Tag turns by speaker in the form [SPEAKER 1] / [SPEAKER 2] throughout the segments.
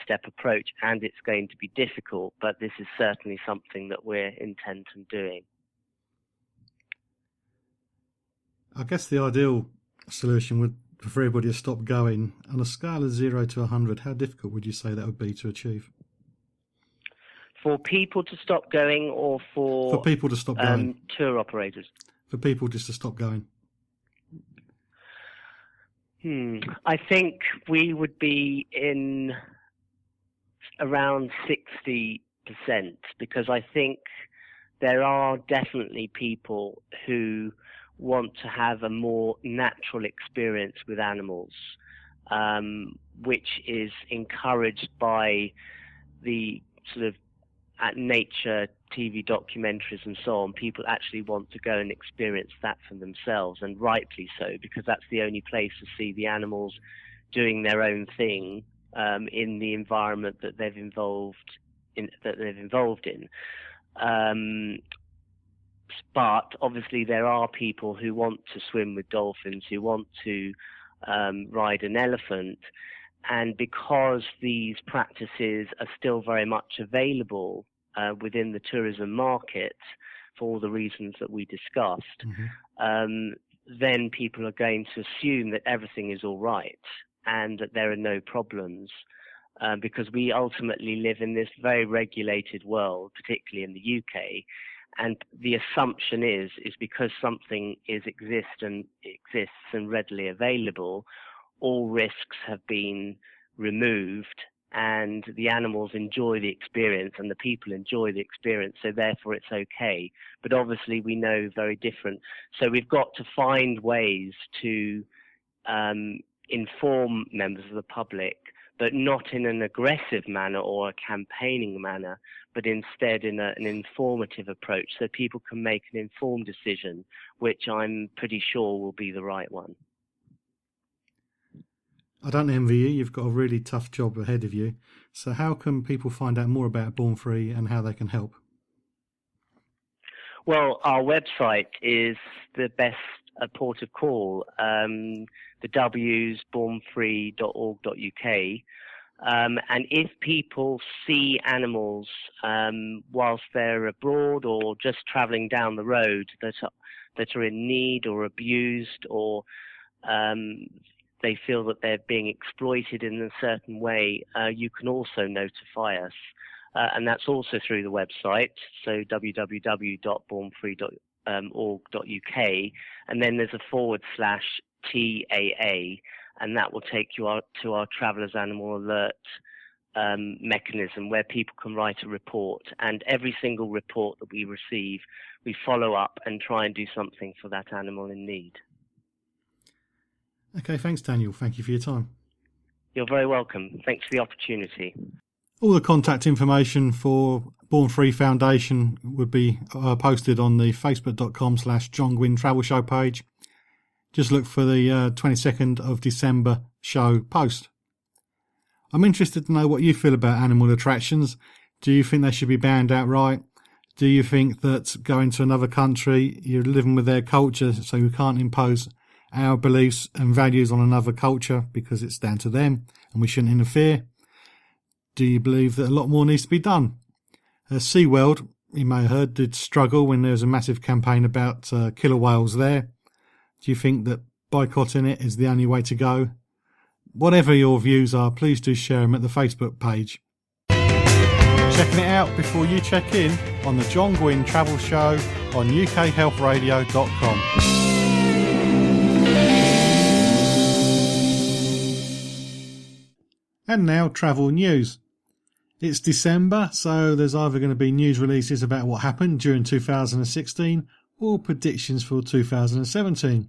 [SPEAKER 1] step-by-step approach, and it's going to be difficult, but this is certainly something that we're intent on doing.
[SPEAKER 2] I guess the ideal solution would be for everybody to stop going. On a scale of 0 to 100, how difficult would you say that would be to achieve?
[SPEAKER 1] For people to stop going, or for
[SPEAKER 2] people to stop going?
[SPEAKER 1] Tour operators?
[SPEAKER 2] For people just to stop going.
[SPEAKER 1] I think we would be in around 60%, because I think there are definitely people who want to have a more natural experience with animals, which is encouraged by the sort of nature TV documentaries and so on. People actually want to go and experience that for themselves, and rightly so, because that's the only place to see the animals doing their own thing in the environment that they've involved in. But obviously there are people who want to swim with dolphins, who want to ride an elephant, and because these practices are still very much available within the tourism market for all the reasons that we discussed, then people are going to assume that everything is all right and that there are no problems, because we ultimately live in this very regulated world, particularly in the UK. And the assumption is because something exists and readily available, all risks have been removed, and the animals enjoy the experience and the people enjoy the experience, so therefore it's okay. But obviously we know very different. So we've got to find ways to inform members of the public, but not in an aggressive manner or a campaigning manner, but instead in an informative approach, so people can make an informed decision, which I'm pretty sure will be the right one.
[SPEAKER 2] I don't envy you. You've got a really tough job ahead of you. So how can people find out more about Born Free and how they can help?
[SPEAKER 1] Well, our website is the best port of call. The W's bornfree.org.uk. And if people see animals whilst they're abroad or just travelling down the road that are in need or abused, or they feel that they're being exploited in a certain way, you can also notify us. And that's also through the website, so www.bornfree.org.uk, and then there's a /TAA, and that will take you to our Travellers Animal Alert mechanism, where people can write a report, and every single report that we receive, we follow up and try and do something for that animal in need.
[SPEAKER 2] Okay, thanks Daniel. Thank you for your time.
[SPEAKER 1] You're very welcome. Thanks for the opportunity.
[SPEAKER 2] All the contact information for Born Free Foundation would be posted on the facebook.com/John Guinn Travel Show page. Just look for the 22nd of December show post. I'm interested to know what you feel about animal attractions. Do you think they should be banned outright? Do you think that going to another country, you're living with their culture, so you can't impose our beliefs and values on another culture because it's down to them and we shouldn't interfere? Do you believe that a lot more needs to be done? SeaWorld, you may have heard, did struggle when there was a massive campaign about killer whales there. Do you think that boycotting it is the only way to go? Whatever your views are, please do share them at the Facebook page. Checking it out before you check in on the John Guinn Travel Show on ukhealthradio.com. And now travel news. It's December, so there's either going to be news releases about what happened during 2016 or predictions for 2017.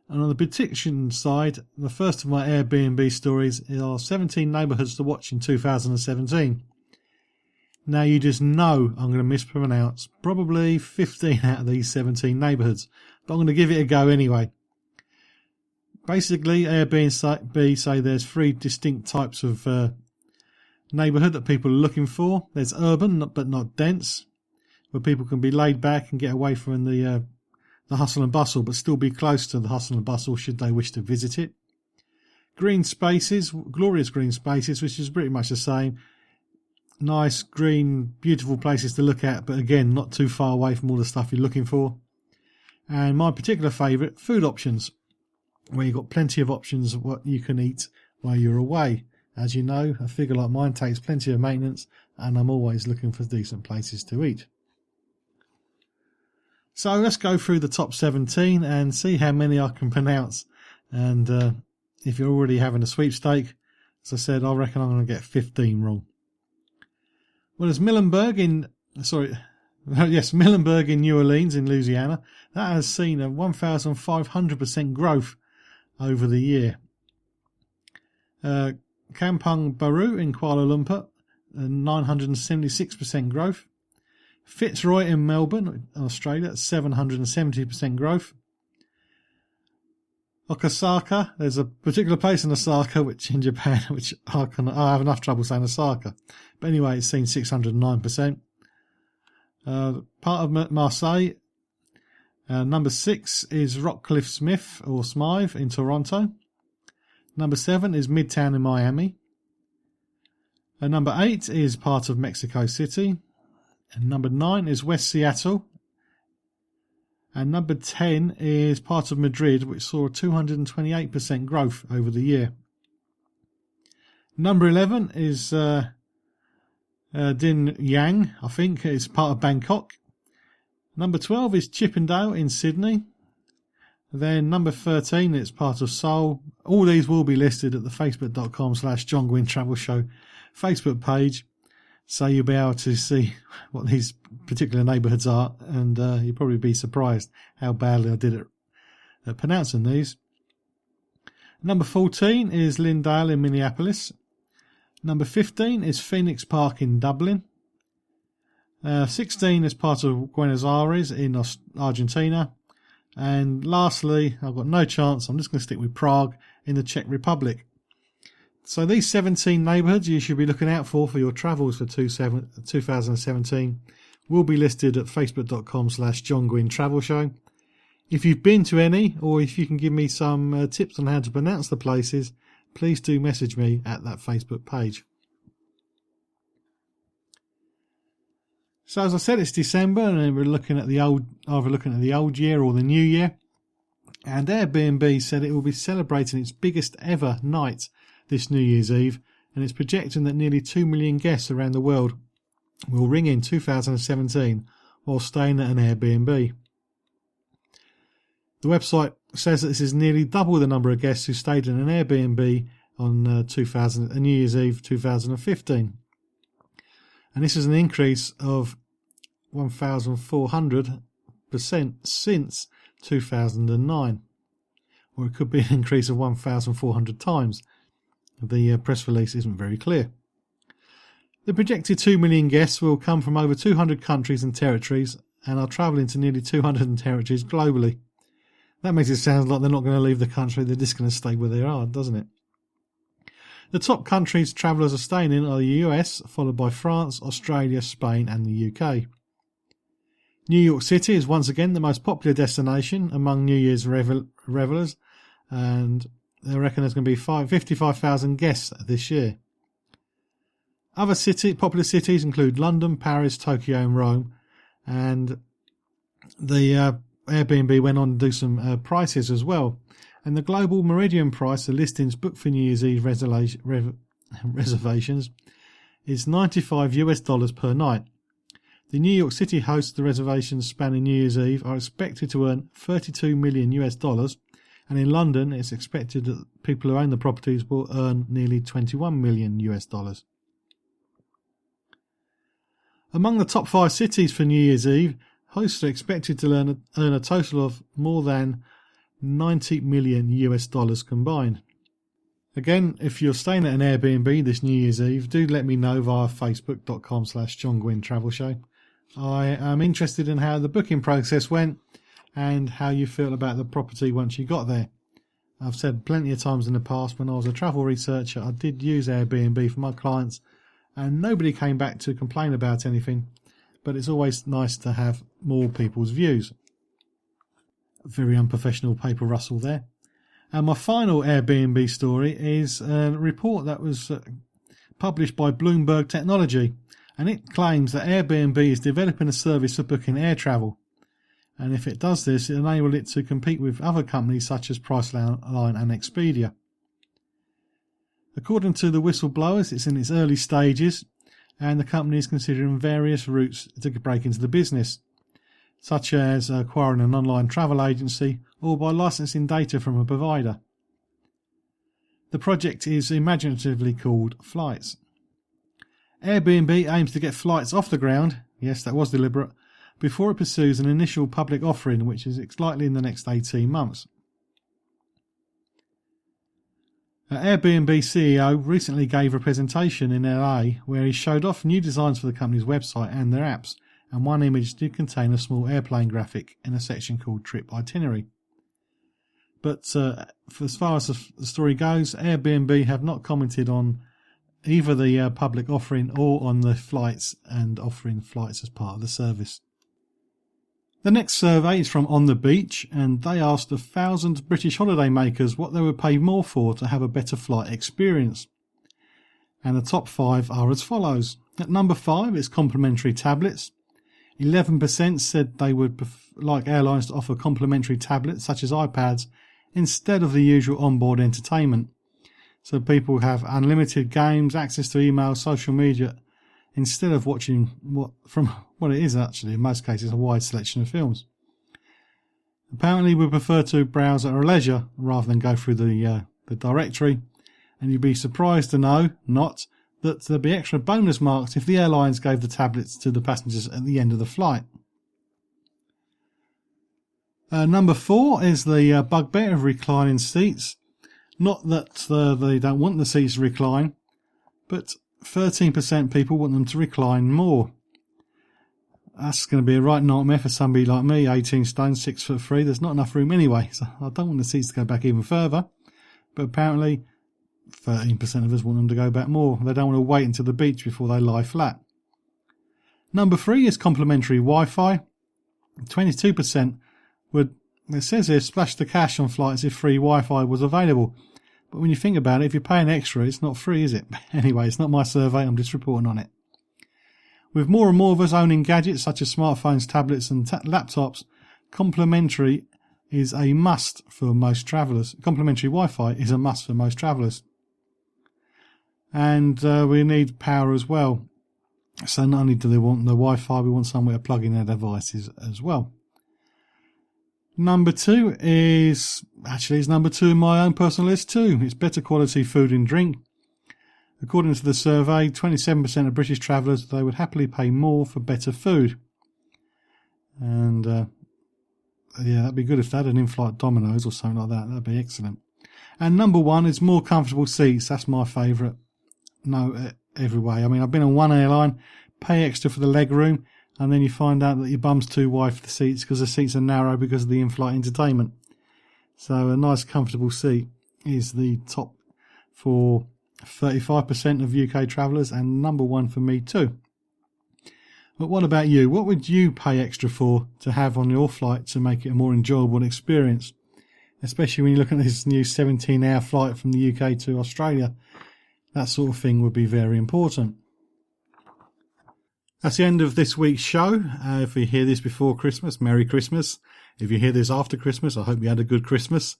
[SPEAKER 2] And on the prediction side, the first of my Airbnb stories are 17 neighbourhoods to watch in 2017. Now you just know I'm going to mispronounce probably 15 out of these 17 neighbourhoods, but I'm going to give it a go anyway. Basically, Airbnb say there's 3 distinct types of neighbourhood that people are looking for. There's urban, but not dense, where people can be laid back and get away from the hustle and bustle, but still be close to the hustle and bustle should they wish to visit it. green spaces, glorious green spaces, which is pretty much the same. Nice, green, beautiful places to look at, but again, not too far away from all the stuff you're looking for. And my particular favourite, food options, where you've got plenty of options of what you can eat while you're away. As you know, a figure like mine takes plenty of maintenance, and I'm always looking for decent places to eat. So let's go through the top 17 and see how many I can pronounce. And if you're already having a sweepstake, as I said, I reckon I'm going to get 15 wrong. Well, there's Muhlenberg in New Orleans in Louisiana. That has seen a 1,500% growth over the year. Kampong Baru in Kuala Lumpur, 976% growth. Fitzroy in Melbourne, Australia, 770% growth. Osaka, there's a particular place in Osaka, which in Japan, which I have enough trouble saying Osaka. But anyway, it's seen 609%. Part of Marseille, number 6 is Rockcliffe Smith or Smythe in Toronto. Number 7 is Midtown in Miami. Number 8 is part of Mexico City. And number 9 is West Seattle. And number 10 is part of Madrid, which saw a 228% growth over the year. Number 11 is Din Yang, I think, is part of Bangkok. Number 12 is Chippendale in Sydney. Then number 13 is part of Seoul. All these will be listed at the facebook.com/John Guinn Travel Show Facebook page. So you'll be able to see what these particular neighbourhoods are, and you'll probably be surprised how badly I did at pronouncing these. Number 14 is Lindale in Minneapolis. Number 15 is Phoenix Park in Dublin. 16 is part of Buenos Aires in Argentina. And lastly, I've got no chance, I'm just going to stick with Prague in the Czech Republic. So these 17 neighbourhoods you should be looking out for your travels for 2017 will be listed at facebook.com/John Guinn Travel Show. If you've been to any, or if you can give me some tips on how to pronounce the places, please do message me at that Facebook page. So as I said, it's December, and we're looking at either looking at the old year or the new year. And Airbnb said it will be celebrating its biggest ever night this New Year's Eve, and it's projecting that nearly 2 million guests around the world will ring in 2017 while staying at an Airbnb. The website says that this is nearly double the number of guests who stayed in an Airbnb on New Year's Eve 2015. And this is an increase of 1,400% since 2009. Or it could be an increase of 1,400 times. The press release isn't very clear. The projected 2 million guests will come from over 200 countries and territories and are travelling to nearly 200 territories globally. That makes it sound like they're not going to leave the country, they're just going to stay where they are, doesn't it? The top countries travellers are staying in are the US, followed by France, Australia, Spain and the UK. New York City is once again the most popular destination among New Year's revellers, and they reckon there's going to be 55,000 guests this year. Other popular cities include London, Paris, Tokyo and Rome, and the Airbnb went on to do some prices as well. And the global Meridian price, the listings booked for New Year's Eve reservations, is $95 per night. The New York City hosts the reservations spanning New Year's Eve are expected to earn $32 million, and in London it's expected that people who own the properties will earn nearly $21 million. Among the top 5 cities for New Year's Eve, hosts are expected to earn a total of more than $90 million combined. Again, if you're staying at an Airbnb this New Year's Eve, do let me know via facebook.com/John Guinn Travel Show. I am interested in how the booking process went and how you feel about the property once you got there. I've said plenty of times in the past when I was a travel researcher, I did use Airbnb for my clients and nobody came back to complain about anything, but it's always nice to have more people's views. Very unprofessional paper rustle there. And my final Airbnb story is a report that was published by Bloomberg Technology, and it claims that Airbnb is developing a service for booking air travel. And if it does this, it enables it to compete with other companies such as Priceline and Expedia. According to the whistleblowers, it's in its early stages, and the company is considering various routes to break into the business, such as acquiring an online travel agency or by licensing data from a provider. The project is imaginatively called Flights. Airbnb aims to get Flights off the ground, yes, that was deliberate, before it pursues an initial public offering, which is likely in the next 18 months. Airbnb CEO recently gave a presentation in LA where he showed off new designs for the company's website and their apps, and one image did contain a small airplane graphic in a section called Trip Itinerary. But as far as the story goes, Airbnb have not commented on either the public offering or on the flights and offering flights as part of the service. The next survey is from On the Beach, and they asked 1,000 British holidaymakers what they would pay more for to have a better flight experience. And the top 5 are as follows. At number 5 is complimentary tablets. 11% said they would like airlines to offer complimentary tablets such as iPads instead of the usual onboard entertainment. So people have unlimited games, access to email, social media, instead of watching what it is actually, in most cases, a wide selection of films. Apparently we prefer to browse at our leisure rather than go through the directory, and you'd be surprised to know that there'd be extra bonus marks if the airlines gave the tablets to the passengers at the end of the flight. Number 4 is the bugbear of reclining seats. Not that they don't want the seats to recline, but 13% people want them to recline more. That's going to be a right nightmare for somebody like me, 18 stone, 6'3". There's not enough room anyway, so I don't want the seats to go back even further. But apparently 13% of us want them to go back more. They don't want to wait until the beach before they lie flat. Number 3 is complimentary Wi-Fi. 22% would, it says here, splash the cash on flights if free Wi-Fi was available. But when you think about it, if you're paying extra, it's not free, is it? Anyway, it's not my survey, I'm just reporting on it. With more and more of us owning gadgets such as smartphones, tablets and laptops, complimentary is a must for most travellers. Complimentary Wi-Fi is a must for most travellers. And we need power as well. So not only do they want the Wi-Fi, we want somewhere to plug in their devices as well. Number 2 is number 2 in my own personal list too. It's better quality food and drink. According to the survey, 27% of British travellers, they would happily pay more for better food. And that'd be good if they had an in-flight Domino's or something like that. That'd be excellent. And number 1 is more comfortable seats. That's my favourite. No, every way. I mean, I've been on one airline, pay extra for the leg room, and then you find out that your bum's too wide for the seats because the seats are narrow because of the in-flight entertainment. So a nice comfortable seat is the top for 35% of UK travellers and number 1 for me too. But what about you? What would you pay extra for to have on your flight to make it a more enjoyable experience? Especially when you look at this new 17-hour flight from the UK to Australia. That sort of thing would be very important. That's the end of this week's show. If you hear this before Christmas, Merry Christmas. If you hear this after Christmas, I hope you had a good Christmas.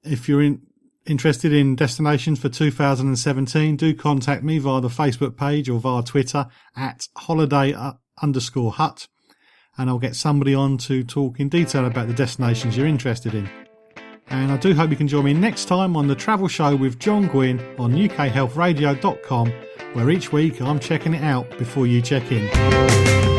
[SPEAKER 2] If you're interested in destinations for 2017, do contact me via the Facebook page or via Twitter at holiday_hut, and I'll get somebody on to talk in detail about the destinations you're interested in. And I do hope you can join me next time on the Travel Show with John Guinn on ukhealthradio.com, where each week I'm checking it out before you check in.